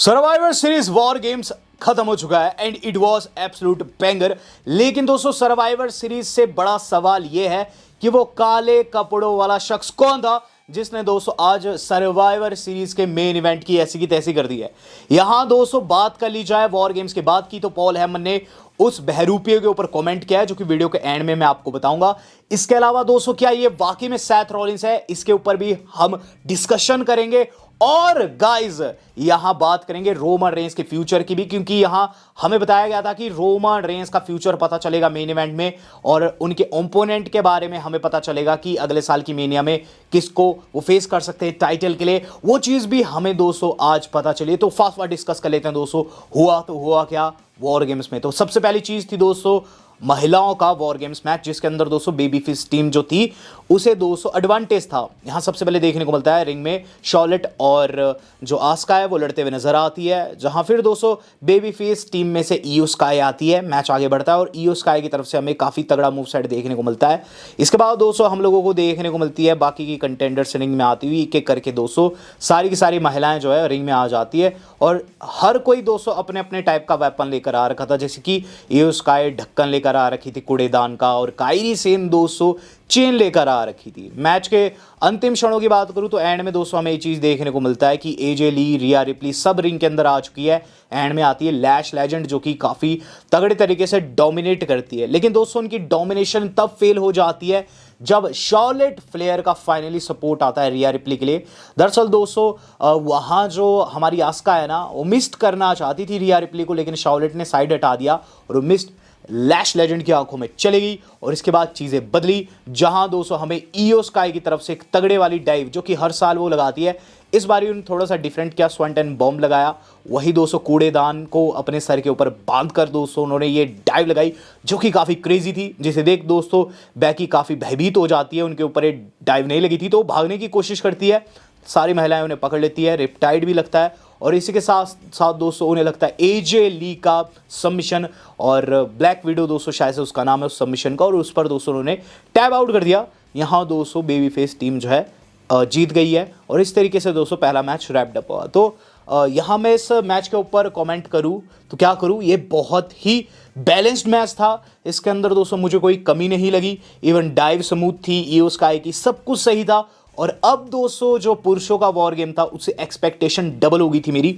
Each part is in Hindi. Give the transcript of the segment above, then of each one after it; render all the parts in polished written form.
सर्वाइवर सीरीज वॉर गेम्स खत्म हो चुका है and it was absolute banger. लेकिन दोस्तों सर्वाइवर सीरीज से बड़ा सवाल यह है कि वो काले कपड़ों वाला शख्स कौन था जिसने दोस्तों आज सर्वाइवर सीरीज के मेन इवेंट की ऐसी की तैसी कर दी है। यहां दोस्तों बात कर ली जाए वॉर गेम्स के बाद की, तो पॉल हेमन ने उस बहरूपिये के ऊपर कमेंट किया है जो कि वीडियो के एंड में मैं आपको बताऊंगा। इसके अलावा दोस्तों क्या ये वाकई में सैथ रॉलिंस है, इसके ऊपर भी हम डिस्कशन करेंगे। और गाइस यहां बात करेंगे रोमन रेंस के फ्यूचर की भी, क्योंकि यहां हमें बताया गया था कि रोमन रेंस का फ्यूचर पता चलेगा मेन इवेंट में, और उनके ओपोनेंट के बारे में हमें पता चलेगा कि अगले साल की मेनिया में किसको वो फेस कर सकते हैं टाइटल के लिए। वो चीज भी हमें दोस्तों आज पता चली, तो फास्ट डिस्कस कर लेते हैं दोस्तों हुआ तो हुआ क्या वॉर गेम्स में। तो सबसे पहली चीज थी दोस्तों महिलाओं का वॉर गेम्स मैच, जिसके अंदर दोस्तों बेबी फिश टीम जो थी उसे दोस्तों एडवांटेज था। यहां सबसे पहले देखने को मिलता है रिंग में शॉर्लेट और जो आस्का है वो लड़ते हुए नजर आती है, जहां फिर दोस्तों बेबी फिश टीम में से ईओ स्काई आती है। मैच आगे बढ़ता है और ईओ स्काई की तरफ से हमें काफी तगड़ा मूव सेट देखने को मिलता है। इसके बाद दोस्तों हम लोगों को देखने को मिलती है बाकी की कंटेंडर्स रिंग में आती हुई, एक एक करके दोस्तों सारी की सारी महिलाएं जो है रिंग में आ जाती है और हर कोई दोस्तों अपने अपने टाइप का वेपन लेकर आ रखा था। जैसे कि ईओ स्काई ढक्कन लेकर आ रखी थी कूड़ेदान का, और कायरी सेन दोस्तों चेन लेकर आ रखी थी। मैच के अंतिम क्षणों की बात करूं तो एंड में दोस्तों हमें ये चीज देखने को मिलता है कि एजे ली, रिया रिप्ली सब रिंग के अंदर आ चुकी है। एंड में आती है लैश लेजेंड जो कि काफी तगड़े तरीके से डोमिनेट करती है, लेकिन दोस्तों उनकी डोमिनेशन तब फेल हो जाती है जब शॉर्लेट फ्लेयर का फाइनली सपोर्ट आता है रिया रिप्ली के लिए। दरअसल दोस्तों वहां जो हमारी आस्का है ना वो मिस्ट करना चाहती थी रिया रिप्ली को, लेकिन शॉर्लेट ने साइड हटा दिया और वो मिस्ट लैश लेजेंड की आंखों में चली गई। और इसके बाद चीजें बदली, जहां दोस्तों हमें ईओ स्काई की तरफ से एक तगड़े वाली डाइव जो कि हर साल वो लगाती है, इस बार उन्होंने थोड़ा सा डिफरेंट किया, स्वंटन बॉम्ब लगाया। वही दोस्तों कूड़ेदान को अपने सर के ऊपर बांध कर दोस्तों उन्होंने ये डाइव लगाई जो कि काफी क्रेजी थी, जिसे देख दोस्तों बैकी काफी भयभीत हो जाती है। उनके ऊपर ये डाइव नहीं लगी थी तो भागने की कोशिश करती है, सारी महिलाएं उन्हें पकड़ लेती है, रिपटाइड भी लगता है। और इसी के साथ साथ दोस्तों उन्हें लगता है एजे ली का सबमिशन, और ब्लैक विडो दोस्तों शायद से उसका नाम है उस सबमिशन का, और उस पर दोस्तों उन्होंने टैब आउट कर दिया। यहाँ दोस्तों बेबी फेस टीम जो है जीत गई है, और इस तरीके से दोस्तों पहला मैच रैप्ड अप हुआ। तो यहाँ मैं इस मैच के ऊपर कमेंट करूँ तो क्या करूँ, ये बहुत ही बैलेंस्ड मैच था। इसके अंदर दोस्तों मुझे कोई कमी नहीं लगी, इवन डाइव स्मूथ थी ईओ स्काई की, सब कुछ सही था। और अब दोस्तों जो पुरुषों का वॉर गेम था उससे एक्सपेक्टेशन डबल हो गई थी मेरी।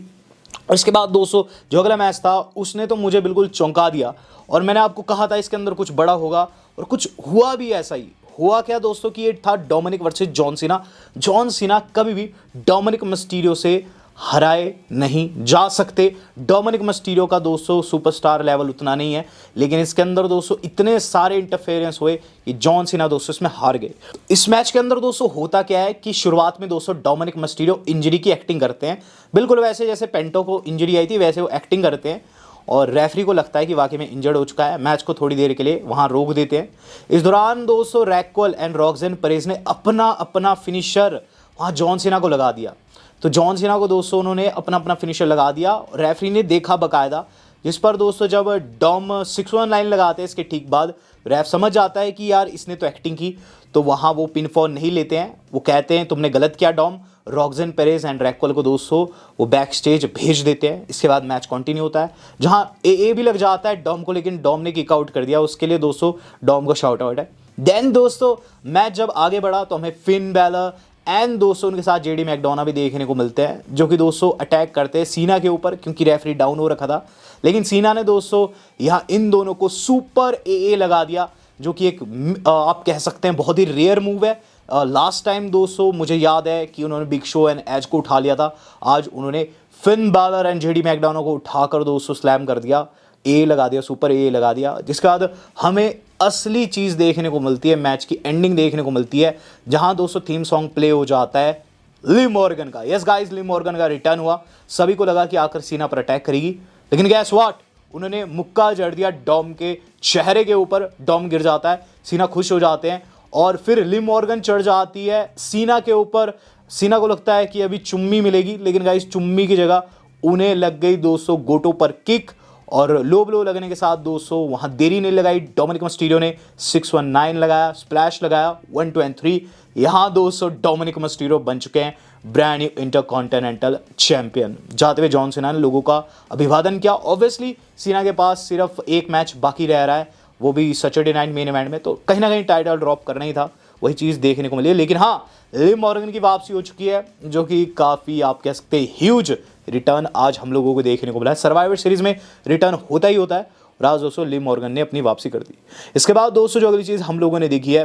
और इसके बाद दोस्तों जो अगला मैच था उसने तो मुझे बिल्कुल चौंका दिया, और मैंने आपको कहा था इसके अंदर कुछ बड़ा होगा और कुछ हुआ भी ऐसा ही। हुआ क्या दोस्तों कि ये था Dominik versus John Cena. John Cena कभी भी डोमिनिक मिस्टीरियो से हराए नहीं जा सकते। डोमिनिक मिस्टीरियो का दोस्तों सुपरस्टार लेवल उतना नहीं है, लेकिन इसके अंदर दोस्तों इतने सारे इंटरफेरेंस हुए कि जॉन सीना दोस्तों इसमें हार गए। इस मैच के अंदर दोस्तों होता क्या है कि शुरुआत में दोस्तों डोमिनिक मिस्टीरियो इंजरी की एक्टिंग करते हैं, बिल्कुल वैसे जैसे पेंटो को इंजरी आई थी वैसे वो एक्टिंग करते हैं, और रेफरी को लगता है कि वाकई में इंजर्ड हो चुका है, मैच को थोड़ी देर के लिए वहां रोक देते हैं। इस दौरान दोस्तों रैक्वल एंड रॉक्सन परेज ने अपना अपना फिनिशर वहां जॉन सीना को लगा दिया। तो जॉन सीना को दोस्तों उन्होंने अपना अपना फिनिशर लगा दिया, रेफरी ने देखा बकायदा, जिस पर दोस्तों जब डॉम 619 लगाते हैं इसके ठीक बाद रेफ समझ जाता है कि यार इसने तो एक्टिंग की, तो वहाँ वो पिन फॉल नहीं लेते हैं। वो कहते हैं तुमने गलत किया डॉम। रॉक्सन पेरेज एंड रैक्वल को दोस्तों वो बैक स्टेज भेज देते हैं। इसके बाद मैच कंटिन्यू होता है जहाँ ए भी लग जाता है डॉम को, लेकिन डॉम ने किक आउट कर दिया, उसके लिए दोस्तों डॉम को शाउट आउट है। देन दोस्तों मैच जब आगे बढ़ा तो हमें फिन बैलर एंड दोस्तों उनके साथ जेडी मैकडोना भी देखने को मिलते हैं, जो कि दोस्तों अटैक करते हैं सीना के ऊपर, क्योंकि रेफरी डाउन हो रखा था। लेकिन सीना ने दोस्तों यहाँ इन दोनों को सुपर ए लगा दिया, जो कि एक आप कह सकते हैं बहुत ही रेयर मूव है। लास्ट टाइम दोस्तों मुझे याद है कि उन्होंने बिग शो एंड एज को उठा लिया था, आज उन्होंने Finn Balor and JD McDonagh को उठाकर दोस्तों स्लैम कर दिया, ए लगा दिया, सुपर ए लगा दिया। जिसके बाद हमें असली चीज़ देखने को मिलती है, मैच की एंडिंग देखने को मिलती है, जहां दोस्तों थीम सॉन्ग प्ले हो जाता है लिव मॉर्गन का। यस गाइस, लिव मॉर्गन का रिटर्न हुआ। सभी को लगा कि आकर सीना पर अटैक करेगी, लेकिन गैस व्हाट, उन्होंने मुक्का जड़ दिया डॉम के चेहरे के ऊपर। डॉम गिर जाता है, सीना खुश हो जाते हैं, और फिर लिव मॉर्गन चढ़ जाती है सीना के ऊपर। सीना को लगता है कि अभी चुम्मी मिलेगी, लेकिन गाइस चुम्मी की जगह उन्हें लग गई दोस्तों गोटो पर किक, और लो ब्लो लगने के साथ दोस्तों वहां देरी नहीं लगाई। डोमिनिक मिस्टीरियो ने 619 लगाया, स्प्लैश लगाया 1 2 3। यहां दोस्तों डोमिनिक मिस्टीरियो बन चुके हैं ब्रांड न्यू इंटरकॉन्टिनेंटल चैंपियन। जाते हुए जॉन सीना ने लोगों का अभिवादन किया। ऑब्वियसली सीना के पास सिर्फ एक मैच बाकी रह रहा है, वो भी सैटरडे नाइट मेन इवेंट में, तो कहीं ना कहीं टाइटल ड्रॉप करना ही था, वही चीज़ देखने को मिली है। लेकिन हाँ, लिव मॉर्गन की वापसी हो चुकी है, जो कि काफ़ी आप कह सकते हैं ह्यूज रिटर्न आज हम लोगों को देखने को मिला है। सर्वाइवर सीरीज में रिटर्न होता ही होता है, और आज दोस्तों लिव मॉर्गन ने अपनी वापसी कर दी। इसके बाद दोस्तों जो अगली चीज़ हम लोगों ने देखी है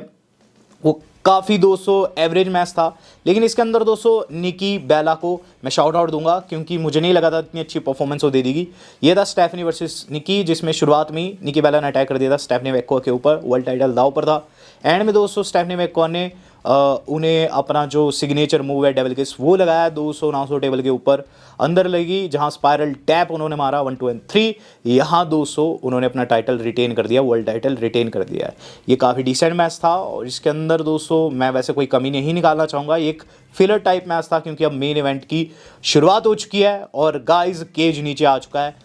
वो काफ़ी दोस्तों एवरेज मैच था, लेकिन इसके अंदर दोस्तों निकी बेला को मैं शाउट आउट दूंगा, क्योंकि मुझे नहीं लगा था इतनी अच्छी परफॉर्मेंस वो दे देगी। ये था स्टेफनी वर्सेस निकी, जिसमें शुरुआत में ही निकी बेला ने अटैक कर दिया था स्टेफनी मैककॉ के ऊपर, वर्ल्ड टाइटल दांव पर था। एंड में दोस्तों स्टेफनी मैककॉ ने उन्हें अपना जो सिग्नेचर मूव है डेविल किस वो लगाया 200-900 टेबल के ऊपर, अंदर लगी जहां स्पाइरल टैप उन्होंने मारा 1 2 and 3, यहाँ 200 उन्होंने अपना टाइटल रिटेन कर दिया, वर्ल्ड टाइटल रिटेन कर दिया है। ये काफ़ी डिसेंट मैच था, और इसके अंदर दोस्तों मैं वैसे कोई कमी नहीं निकालना चाहूँगा, एक फिलर टाइप मैच था, क्योंकि अब मेन इवेंट की शुरुआत हो चुकी है और गाइज केज नीचे आ चुका है,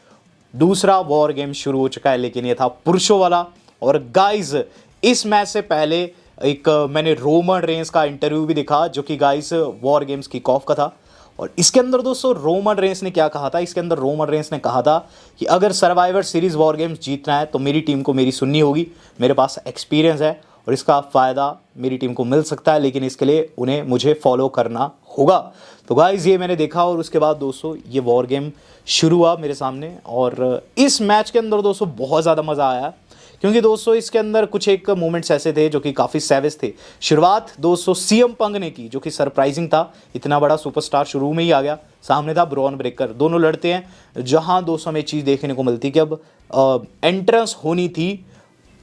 दूसरा वॉर गेम शुरू हो चुका है, लेकिन ये था पुरुषों वाला। और गाइज इस मैच से पहले एक मैंने रोमन रेंस का इंटरव्यू भी देखा, जो कि गाइस वॉर गेम्स की कॉफ का था, और इसके अंदर दोस्तों रोमन रेंस ने क्या कहा था, इसके अंदर रोमन रेंस ने कहा था कि अगर सर्वाइवर सीरीज वॉर गेम्स जीतना है तो मेरी टीम को मेरी सुननी होगी, मेरे पास एक्सपीरियंस है और इसका फ़ायदा मेरी टीम को मिल सकता है, लेकिन इसके लिए उन्हें मुझे फॉलो करना होगा। तो गाइस ये मैंने देखा, और उसके बाद दोस्तों ये वॉर गेम शुरू हुआ मेरे सामने, और इस मैच के अंदर दोस्तों बहुत ज़्यादा मज़ा आया, क्योंकि दोस्तों इसके अंदर कुछ एक मोमेंट्स ऐसे थे जो कि काफ़ी सैवेज थे। शुरुआत दोस्तों सीएम पंग ने की, जो कि सरप्राइजिंग था, इतना बड़ा सुपरस्टार शुरू में ही आ गया, सामने था ब्रॉन ब्रेकर, दोनों लड़ते हैं, जहां दोस्तों हमें चीज़ देखने को मिलती कि अब एंट्रेंस होनी थी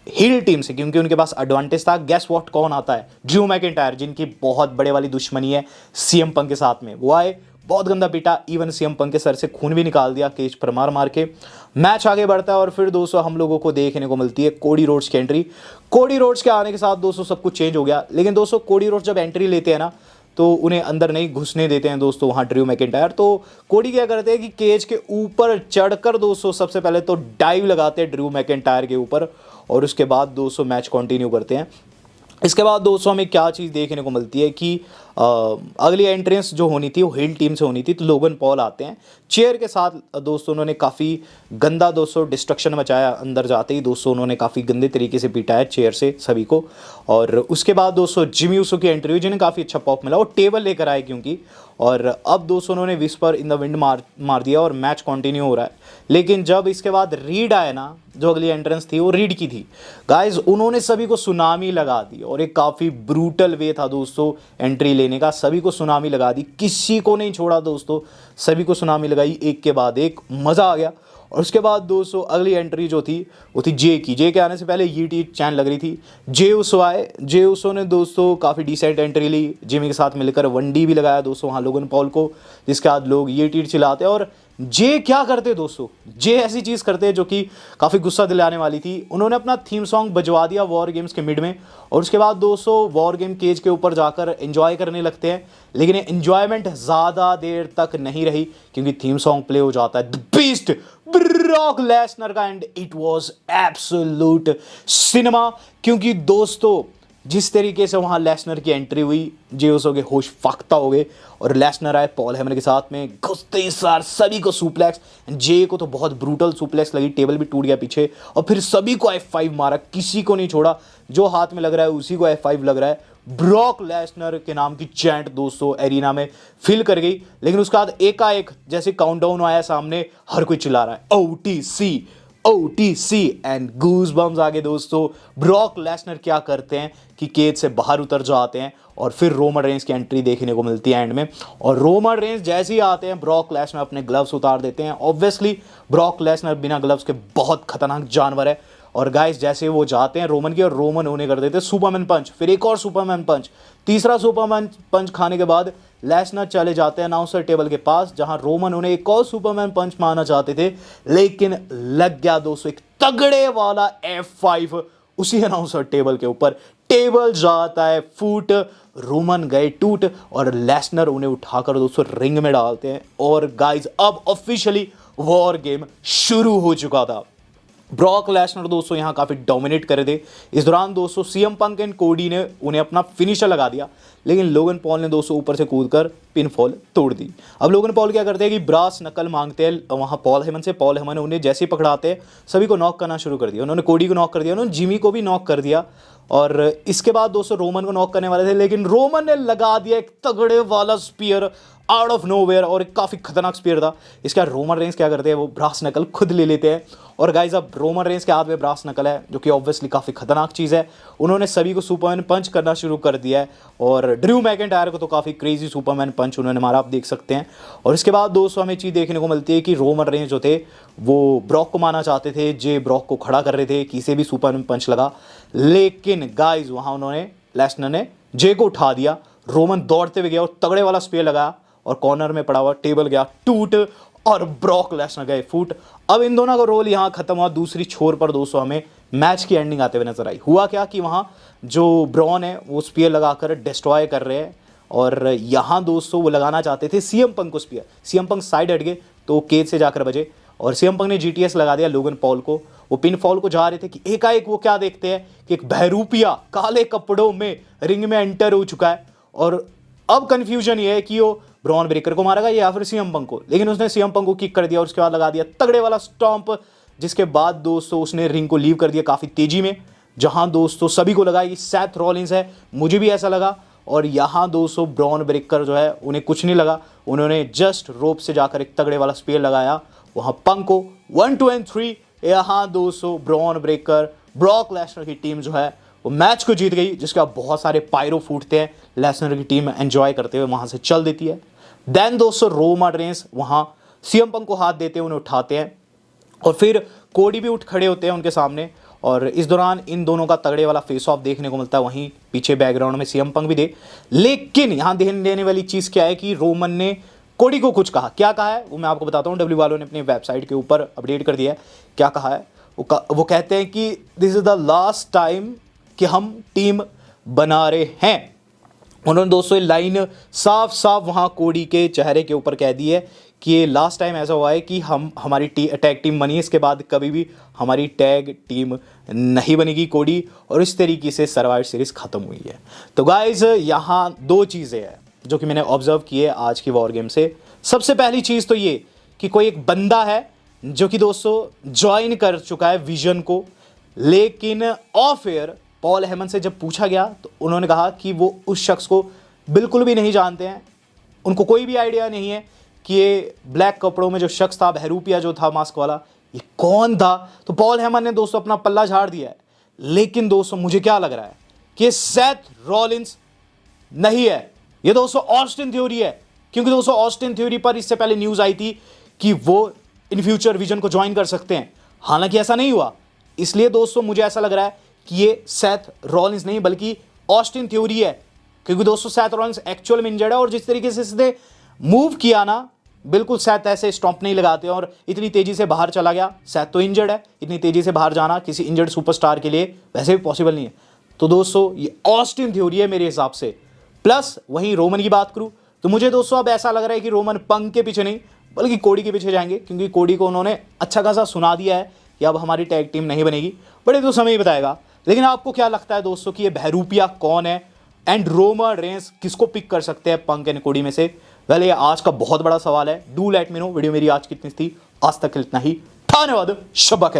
हिल टीम से, क्योंकि उनके पास एडवांटेज था। गेस व्हाट कौन आता है, ड्रू मैकिंटायर, जिनकी बहुत बड़े वाली दुश्मनी है सीएम पंग के साथ में, वो आए, बहुत गंदा पीटा, इवन सीएम पंग के सर से खून भी निकाल दिया केज पर मार मार के। मैच आगे बढ़ता है, और फिर दोस्तों हम लोगों को देखने को मिलती है कोडी रोड्स की एंट्री। कोडी रोड्स के आने के साथ दोस्तों सब कुछ चेंज हो गया, लेकिन दोस्तों कोडी रोड्स जब एंट्री लेते हैं ना, तो उन्हें अंदर नहीं घुसने देते हैं दोस्तों वहाँ ड्रू मैकिंटायर। तो कोडी क्या करते हैं कि केज के ऊपर चढ़कर दोस्तों सबसे पहले तो डाइव लगाते हैं ड्रू मैकिंटायर के ऊपर, और उसके बाद दोस्तों मैच कंटिन्यू करते हैं। इसके बाद दोस्तों हमें क्या चीज़ देखने को मिलती है कि अगली एंट्रेंस जो होनी थी वो हिल टीम से होनी थी, तो लोगन पॉल आते हैं चेयर के साथ। दोस्तों उन्होंने काफ़ी गंदा दोस्तों डिस्ट्रक्शन मचाया, अंदर जाते ही दोस्तों उन्होंने काफ़ी गंदे तरीके से पीटा है चेयर से सभी को। और उसके बाद दोस्तों जिमी यूसो की एंट्री हुई, जिन्हें काफ़ी अच्छा पॉप मिला, वो टेबल लेकर आए क्योंकि, और अब दोस्तों उन्होंने विस्पर इन द विंड मार दिया और मैच कंटिन्यू हो रहा है। लेकिन जब इसके बाद रीड आए ना, जो अगली एंट्रेंस थी वो रीड की थी गाइज, उन्होंने सभी को सुनामी लगा दी, और एक काफ़ी ब्रूटल वे था दोस्तों एंट्री लेने का, सभी को सुनामी लगा दी, किसी को नहीं छोड़ा दोस्तों, सभी को सुनामी लगाई एक के बाद एक, मज़ा आ गया। और उसके बाद दोस्तों अगली एंट्री जो थी वो थी जे की। जे के आने से पहले ये टी चैन लग रही थी, जे उसो आए, जे उसो ने दोस्तों काफ़ी डिसेंट एंट्री ली, जिमी के साथ मिलकर 1D भी लगाया दोस्तों वहाँ लोगन पॉल को, जिसके बाद लोग ये टी चिल्लाते। और जे क्या करते दोस्तों, जे ऐसी चीज़ करते जो कि काफ़ी गुस्सा दिलाने वाली थी, उन्होंने अपना थीम सॉन्ग बजवा दिया वॉर गेम्स के मिड में, और उसके बाद दोस्तों वॉर गेम केज के ऊपर जाकर एंजॉय करने लगते हैं। लेकिन ये एंजॉयमेंट ज़्यादा देर तक नहीं रही, क्योंकि थीम सॉन्ग प्ले हो जाता है द बीस्ट ब्रॉक लेसनर का, and it was absolute cinema. क्योंकि दोस्तों जिस तरीके से वहाँ लेसनर की एंट्री हुई, जे उसो के होश फाख्ता हो गए, और लेसनर आए पॉल हेमन के साथ में, घुसते ही सार सभी को सुप्लेक्स, जे को तो बहुत ब्रूटल सुप्लेक्स लगी, टेबल भी टूट गया पीछे, और फिर सभी को F5 मारा, किसी को नहीं छोड़ा, जो हाथ में लग रहा है उसी को F5 लग रहा है। ब्रॉक लेसनर के नाम की चैंट दोस्तों एरिना में फिल कर गई। लेकिन उसके बाद एकाएक जैसे काउंटडाउन आया सामने, हर कोई चिल्ला रहा है OTC OTC and goose bumps आगे दोस्तों। ब्रॉक लेसनर क्या करते हैं कि केज से बाहर उतर जाते हैं, और फिर रोमन रेंस की एंट्री देखने को मिलती है एंड में, और रोमन रेंस जैसे ही आते हैं ब्रॉक लेसनर अपने ग्लव्स उतार देते हैं। ऑब्वियसली ब्रॉक लेसनर बिना ग्लव्स के बहुत खतरनाक जानवर है, और गाइस जैसे वो जाते हैं रोमन की, और रोमन उन्हें कर देते सुपरमैन पंच, फिर एक और सुपरमैन पंच, तीसरा सुपरमैन पंच खाने के बाद लेसनर चले जाते हैं अनाउंसर टेबल के पास, जहां रोमन उन्हें एक और सुपरमैन पंच मारना चाहते थे, लेकिन लग गया दोस्तों एक तगड़े वाला F5 उसी अनाउंसर टेबल के ऊपर, टेबल जाता है फूट, रोमन गए टूट, और लेसनर उन्हें उठाकर दोस्तों रिंग में डालते हैं। और गाइस अब ऑफिशियली वॉर गेम शुरू हो चुका था। ब्रॉक लेसनर दोस्तों यहाँ काफ़ी डोमिनेट कर रहे थे। इस दौरान दोस्तों सीएम पंक एंड कोडी ने उन्हें अपना फिनिशर लगा दिया, लेकिन लोगन पॉल ने दोस्तों ऊपर से कूदकर पिनफॉल तोड़ दी। अब लोगन पॉल क्या करते हैं कि ब्रास नकल मांगते हैं वहाँ पॉल हेमन से। पॉल हेमन ने उन्हें जैसे ही पकड़ाते हैं सभी को नॉक करना शुरू कर दिया। उन्होंने कोडी को नॉक कर दिया, उन्होंने जिमी को भी नॉक कर दिया, और इसके बाद दोस्तों रोमन को नॉक करने वाले थे, लेकिन रोमन ने लगा दिया एक तगड़े वाला स्पीयर आउट ऑफ नोवेयर, और एक काफ़ी खतरनाक स्पीयर था। इसके बाद रोमन रेंस क्या करते हैं, वो ब्रास नकल खुद ले लेते हैं। और गाइज अब रोमन रेंस के हाथ में ब्रास नकल है, जो कि ऑब्वियसली काफ़ी खतरनाक चीज़ है। उन्होंने सभी को सुपरमैन पंच करना शुरू कर दिया है, और ड्रू मैकिंटायर को तो काफ़ी क्रेजी सुपरमैन पंच उन्होंने मारा, आप देख सकते हैं। और इसके बाद दोस्तों हमें चीज़ देखने को मिलती है कि रोमन रेंस जो थे वो ब्रॉक को मारना चाहते थे, जे ब्रॉक को खड़ा कर रहे थे कि इसे भी सुपरमैन पंच लगा, लेकिन गाइज वहाँ उन्होंने लेसनर ने जे को उठा दिया। रोमन दौड़ते हुए गया और तगड़े वाला स्पीयर लगाया, और कॉर्नर में पड़ा हुआ टेबल गया टूट, और ब्रॉक लेसनर गए फूट। अब इन दोनों का रोल यहाँ खत्म हुआ। दूसरी छोर पर दोस्तों हमें मैच की एंडिंग आते हुए नजर आई। हुआ क्या कि वहाँ जो ब्रॉन है वो स्पीयर लगाकर डिस्ट्रॉय कर रहे हैं, और यहाँ दोस्तों वो लगाना चाहते थे सीएम पंक को स्पीयर। सीएम पंक साइड हट गए तो केज से जाकर बजे, और सीएम पंक ने जीटीएस लगा दिया लोगन पॉल को। वो पिन फॉल को जा रहे थे कि एकाएक वो क्या देखते हैं कि एक बहरूपिया काले कपड़ों में रिंग में एंटर हो चुका है, और अब कंफ्यूजन ये है कि वो ब्रॉन ब्रेकर को मारेगा या फिर सीएम पंक को। लेकिन उसने सीएम पंक को किक कर दिया और उसके बाद लगा दिया तगड़े वाला स्टॉम्प, जिसके बाद दोस्तों उसने रिंग को लीव कर दिया काफ़ी तेजी में, जहां दोस्तों सभी को लगा कि सैथ रॉलिंस है, मुझे भी ऐसा लगा। और यहाँ दोस्तों ब्रॉन ब्रेकर जो है उन्हें कुछ नहीं लगा, उन्होंने जस्ट रोप से जाकर एक तगड़े वाला स्पीयर लगाया वहाँ पंक को। 1 2 and 3 यहाँ दोस्तों ब्रॉन ब्रेकर ब्रॉक लेसनर की टीम जो है वो मैच को जीत गई, जिसका बहुत सारे पायरो फूटते हैं, लेसनर की टीम एंजॉय करते हुए वहाँ से चल देती है। देन दोस्तों रोमन रेंस वहाँ सीएम पंक को हाथ देते हैं, उन्हें उठाते हैं, और फिर कोडी भी उठ खड़े होते हैं उनके सामने, और इस दौरान इन दोनों का तगड़े वाला फेस ऑफ देखने को मिलता है। वहीं पीछे बैकग्राउंड में सीएम पंक भी दे, लेकिन यहाँ ध्यान देने वाली चीज़ क्या है कि रोमन ने कोडी को कुछ कहा। क्या कहा है वो मैं आपको बताता हूँ, डब्ल्यू वालों ने अपनी वेबसाइट के ऊपर अपडेट कर दिया है। क्या कहा है वो कहते हैं कि this is the last time कि हम टीम बना रहे हैं। उन्होंने दोस्तों ये लाइन साफ साफ वहाँ कोडी के चेहरे के ऊपर कह दी है कि ये लास्ट टाइम ऐसा हुआ है कि हमारी टैग टीम बनी है, इसके बाद कभी भी हमारी टैग टीम नहीं बनेगी कोडी, और इस तरीके से सर्वाइवर सीरीज़ ख़त्म हुई है। तो गाइज यहाँ दो चीज़ें हैं जो कि मैंने ऑब्जर्व की है आज की वॉर गेम से। सबसे पहली चीज़ तो ये कि कोई एक बंदा है जो कि दोस्तों ज्वाइन कर चुका है विजन को, लेकिन ऑफ एयर पॉल हेमन से जब पूछा गया तो उन्होंने कहा कि वो उस शख्स को बिल्कुल भी नहीं जानते हैं, उनको कोई भी आइडिया नहीं है कि ये ब्लैक कपड़ों में जो शख्स था, बहरूपिया जो था मास्क वाला, ये कौन था। तो पॉल हेमन ने दोस्तों अपना पल्ला झाड़ दिया है, लेकिन दोस्तों मुझे क्या लग रहा है कि ये सेथ रॉलिंस नहीं है, ये दोस्तों ऑस्टिन थ्योरी है। क्योंकि दोस्तों ऑस्टिन थ्योरी पर इससे पहले न्यूज़ आई थी कि वो इन फ्यूचर विजन को ज्वाइन कर सकते हैं, हालांकि ऐसा नहीं हुआ। इसलिए दोस्तों मुझे ऐसा लग रहा है कि ये सेथ रॉलिंस नहीं बल्कि ऑस्टिन थ्योरी है, क्योंकि दोस्तों सेथ रॉलिंस एक्चुअल में इंजर्ड है, और जिस तरीके से इसने मूव किया ना, बिल्कुल सेथ ऐसे स्टॉम्प नहीं लगाते, और इतनी तेजी से बाहर चला गया। सेथ तो इंजर्ड है, इतनी तेजी से बाहर जाना किसी इंजर्ड सुपरस्टार के लिए वैसे भी पॉसिबल नहीं है। तो दोस्तों ये ऑस्टिन थ्योरी है मेरे हिसाब से। प्लस वहीं रोमन की बात करूं तो मुझे दोस्तों अब ऐसा लग रहा है कि रोमन पंक के पीछे नहीं बल्कि कोडी के पीछे जाएंगे, क्योंकि कोडी को उन्होंने अच्छा खासा सुना दिया है कि अब हमारी टैग टीम नहीं बनेगी। बड़े तो समय ही बताएगा। लेकिन आपको क्या लगता है दोस्तों कि ये बहरूपिया कौन है, एंड रोमन रेंस किसको पिक कर सकते हैं पंक एंड कोडी में से? वेल ये आज का बहुत बड़ा सवाल है। Do let me know. Video मेरी आज कितनी थी, आज तक इतना ही। धन्यवाद। शब्बा खैर।